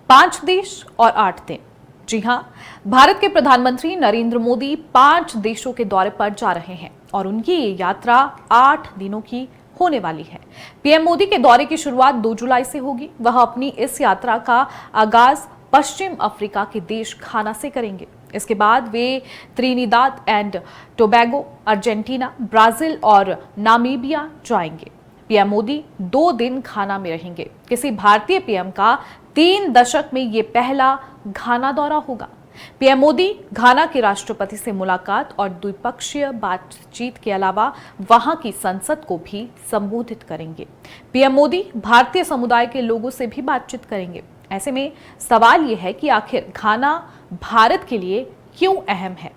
5 देश और 8 दिन। जी हां, भारत के प्रधानमंत्री नरेंद्र मोदी 5 देशों के दौरे पर जा रहे हैं और उनकी ये यात्रा 8 दिनों की होने वाली है। पीएम मोदी के दौरे की शुरुआत 2 जुलाई से होगी। वह अपनी इस यात्रा का आगाज पश्चिम अफ्रीका के देश घाना से करेंगे। इसके बाद वे Trinidad and Tobago, Argentina, Brazil और नामीबिया जाएंगे। पीएम मोदी 2 दिन घाना में रहेंगे। किसी भारतीय पीएम का 3 दशक में ये पहला घाना दौरा होगा। पीएम मोदी घाना के राष्ट्रपति से मुलाकात और द्विपक्षीय बातचीत के अलावा वहां की संसद को भी संबोधित करेंगे। पीएम मोदी भारतीय समुदाय के लोगों से भी बातचीत करेंगे। ऐसे में सवाल यह है कि आखिर घाना भारत के लिए क्यों अहम है।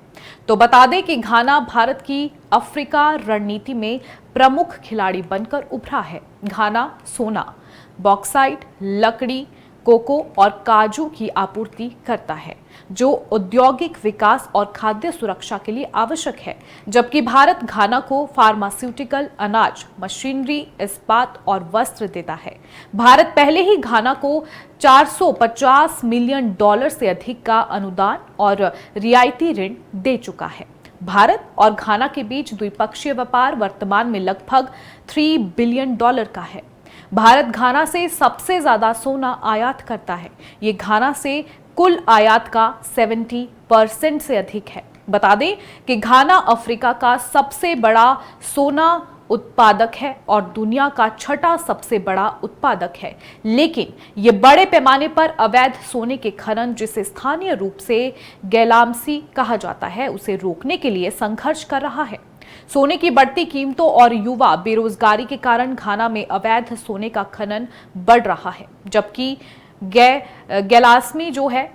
तो बता दें कि घाना भारत की अफ्रीका रणनीति में प्रमुख खिलाड़ी बनकर उभरा है। घाना सोना, बॉक्साइट, लकड़ी, कोको और काजू की आपूर्ति करता है, जो औद्योगिक विकास और खाद्य सुरक्षा के लिए आवश्यक है, जबकि भारत घाना को फार्मास्यूटिकल, अनाज, मशीनरी, इस्पात और वस्त्र देता है। भारत पहले ही घाना को $450 मिलियन से अधिक का अनुदान और रियायती ऋण दे चुका है। भारत और घाना के बीच द्विपक्षीय व्यापार वर्तमान में लगभग $3 बिलियन का है। भारत घाना से सबसे ज्यादा सोना आयात करता है। ये घाना से कुल आयात का 70% से अधिक है। बता दें कि घाना अफ्रीका का सबसे बड़ा सोना उत्पादक है और दुनिया का 6ठा सबसे बड़ा उत्पादक है। लेकिन ये बड़े पैमाने पर अवैध सोने के खनन, जिसे स्थानीय रूप से गैलामसी कहा जाता है, उसे रोकने के लिए संघर्ष कर रहा है। सोने की बढ़ती कीमतों और युवा बेरोजगारी के कारण घाना में अवैध सोने का खनन बढ़ रहा है, जबकि गैलास्मी जो है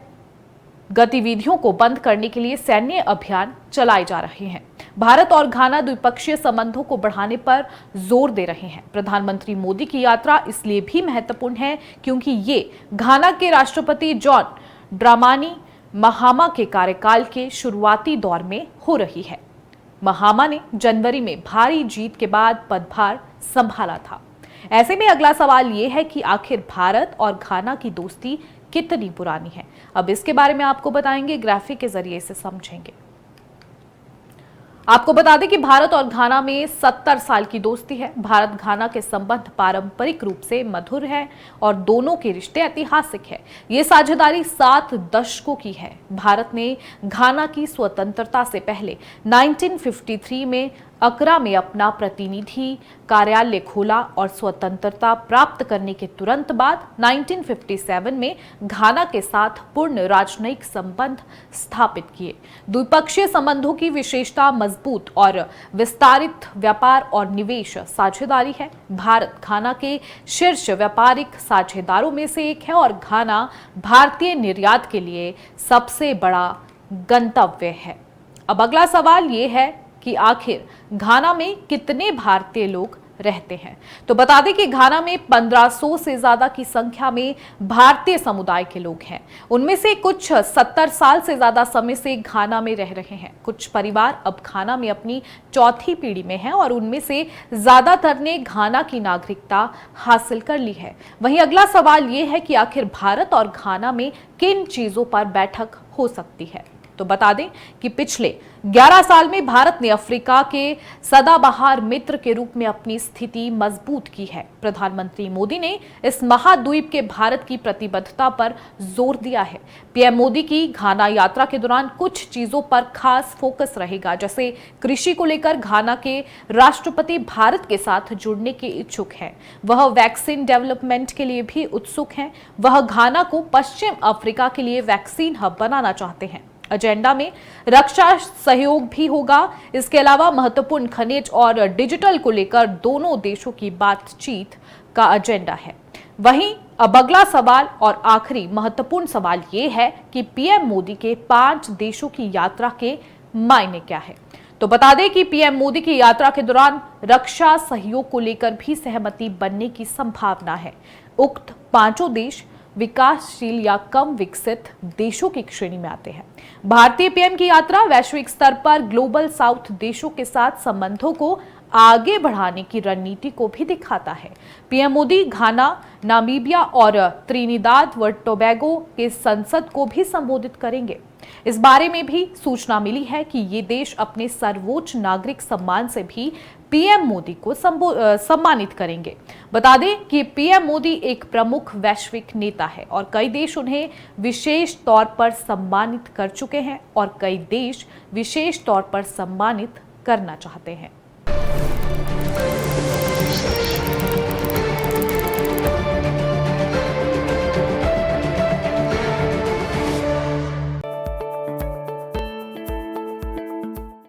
गतिविधियों को बंद करने के लिए सैन्य अभियान चलाए जा रहे हैं। भारत और घाना द्विपक्षीय संबंधों को बढ़ाने पर जोर दे रहे हैं। प्रधानमंत्री मोदी की यात्रा इसलिए भी महत्वपूर्ण है क्योंकि ये घाना के राष्ट्रपति जॉन ड्रामानी महामा के कार्यकाल के शुरुआती दौर में हो रही है। महामा ने जनवरी में भारी जीत के बाद पदभार संभाला था। ऐसे में अगला सवाल यह है कि आखिर भारत और घाना की दोस्ती कितनी पुरानी है। अब इसके बारे में आपको बताएंगे, ग्राफिक के जरिए इसे समझेंगे। आपको बता दें कि भारत और घाना में 70 साल की दोस्ती है। भारत घाना के संबंध पारंपरिक रूप से मधुर है और दोनों के रिश्ते ऐतिहासिक है। ये साझेदारी 7 दशकों की है। भारत ने घाना की स्वतंत्रता से पहले 1953 में अकरा में अपना प्रतिनिधि कार्यालय खोला और स्वतंत्रता प्राप्त करने के तुरंत बाद 1957 में घाना के साथ पूर्ण राजनयिक संबंध स्थापित किए। द्विपक्षीय संबंधों की विशेषता मजबूत और विस्तारित व्यापार और निवेश साझेदारी है। भारत घाना के शीर्ष व्यापारिक साझेदारों में से एक है और घाना भारतीय निर्यात के लिए सबसे बड़ा गंतव्य है। अब अगला सवाल ये है कि आखिर घाना में कितने भारतीय लोग रहते हैं। तो बता दें कि घाना में 1500 से ज्यादा की संख्या में भारतीय समुदाय के लोग हैं। उनमें से कुछ 70 साल से ज्यादा समय से घाना में रह रहे हैं। कुछ परिवार अब घाना में अपनी 4थी पीढ़ी में हैं और उनमें से ज्यादातर ने घाना की नागरिकता हासिल कर ली है। वहीं अगला सवाल यह है कि आखिर भारत और घाना में किन चीजों पर बैठक हो सकती है। तो बता दें कि पिछले 11 साल में भारत ने अफ्रीका के सदाबहार मित्र के रूप में अपनी स्थिति मजबूत की है। प्रधानमंत्री मोदी ने इस महाद्वीप के भारत की प्रतिबद्धता पर जोर दिया है। पीएम मोदी की घाना यात्रा के दौरान कुछ चीजों पर खास फोकस रहेगा, जैसे कृषि को लेकर घाना के राष्ट्रपति भारत के साथ जुड़ने के इच्छुक हैं। वह वैक्सीन डेवलपमेंट के लिए भी उत्सुक हैं। वह घाना को पश्चिम अफ्रीका के लिए वैक्सीन हब बनाना चाहते हैं। एजेंडा में रक्षा सहयोग भी होगा। इसके अलावा महत्वपूर्ण खनिज और डिजिटल को लेकर दोनों देशों की बातचीत का एजेंडा है। वहीं अब अगला सवाल और आखिरी महत्वपूर्ण सवाल ये है कि पीएम मोदी के 5 देशों की यात्रा के मायने क्या है। तो बता दें कि पीएम मोदी की यात्रा के दौरान रक्षा सहयोग को लेकर भी सहमति बनने की संभावना है। उक्त 5 देश विकासशील या कम विकसित देशों की श्रेणी में आते हैं। भारतीय पीएम की यात्रा वैश्विक स्तर पर ग्लोबल साउथ देशों के साथ संबंधों को आगे बढ़ाने की रणनीति को भी दिखाता है। पीएम मोदी घाना, नामीबिया और त्रिनिदाद व टोबैगो के संसद को भी संबोधित करेंगे। इस बारे में भी सूचना मिली है कि ये देश अपने सर्वोच्च नागरिक सम्मान से भी पीएम मोदी को सम्मानित करेंगे। बता दें कि पीएम मोदी एक प्रमुख वैश्विक नेता है और कई देश उन्हें विशेष तौर पर सम्मानित कर चुके हैं और कई देश विशेष तौर पर सम्मानित करना चाहते हैं।